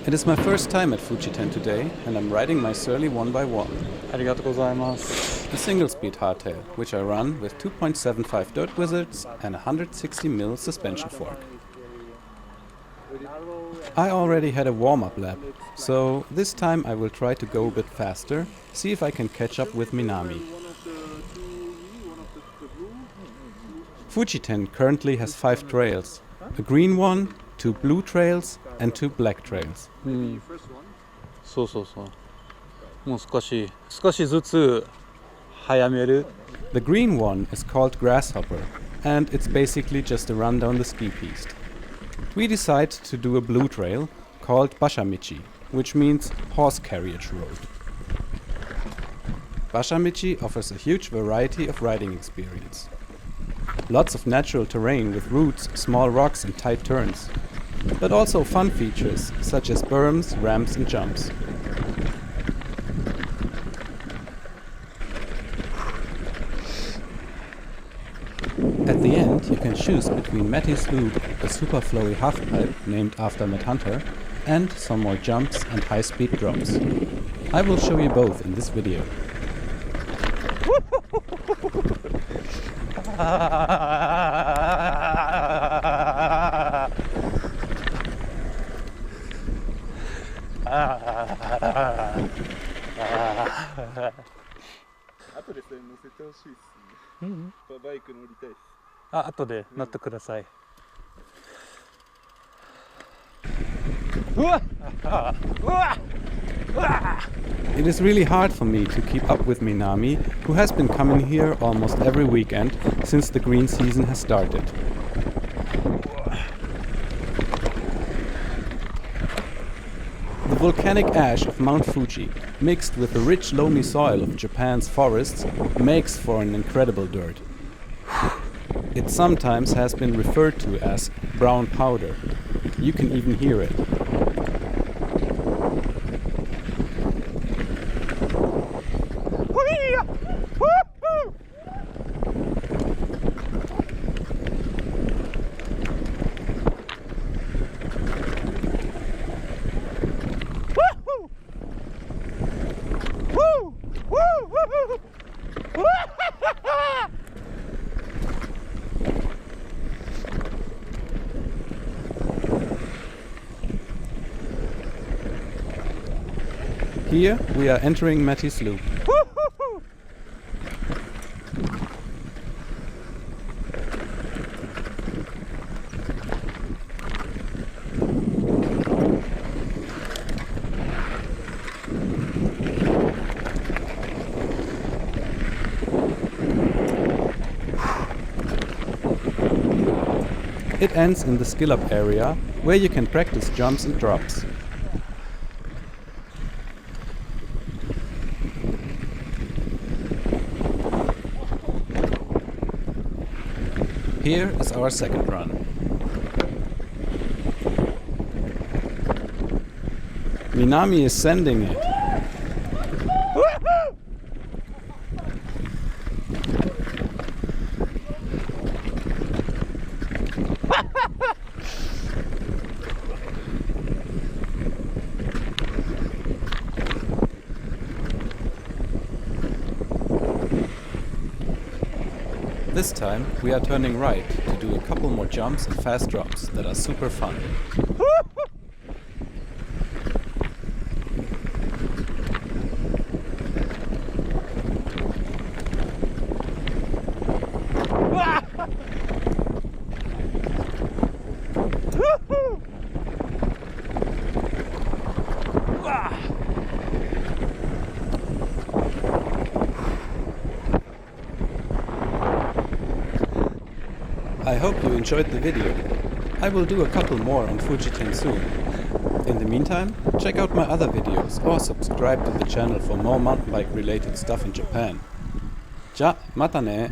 It is my first time at Fujiten today, and I'm riding my Surly 1x1. ありがとうございます。 A single-speed hardtail, which I run with 2.75 dirt wizards and a 160mm suspension fork. I already had a warm-up lap, so this time I will try to go a bit faster, see if I can catch up with Minami. Fujiten currently has 5 trails, a green one, 2 blue trails and 2 black trails. そうそうそう。もう少しずつ早める。 The green one is called Grasshopper, and it's basically just a run down the ski piste. We decide to do a blue trail called Bashamichi, which means horse carriage road. Bashamichi offers a huge variety of riding experience. Lots of natural terrain with roots, small rocks and tight turns, but also fun features such as berms, ramps and jumps. At the end you can choose between Matty's loop, a super flowy halfpipe named after Matt Hunter, and some more jumps and high-speed drops. I will show you both in this video. Ah, 後で乗ってください。It is really hard for me to keep up with Minami, who has been coming here almost every weekend since the green season has started. The volcanic ash of Mount Fuji, mixed with the rich loamy soil of Japan's forests, makes for an incredible dirt. It sometimes has been referred to as brown powder. You can even hear it. Here we are entering Matty's loop. It ends in the skill up area, where you can practice jumps and drops. Here is our second run. Minami is sending it. This time we are turning right to do a couple more jumps and fast drops that are super fun. I hope you enjoyed the video. I will do a couple more on Fujiten soon. In the meantime, check out my other videos or subscribe to the channel for more mountain bike related stuff in Japan. Ja, mata ne!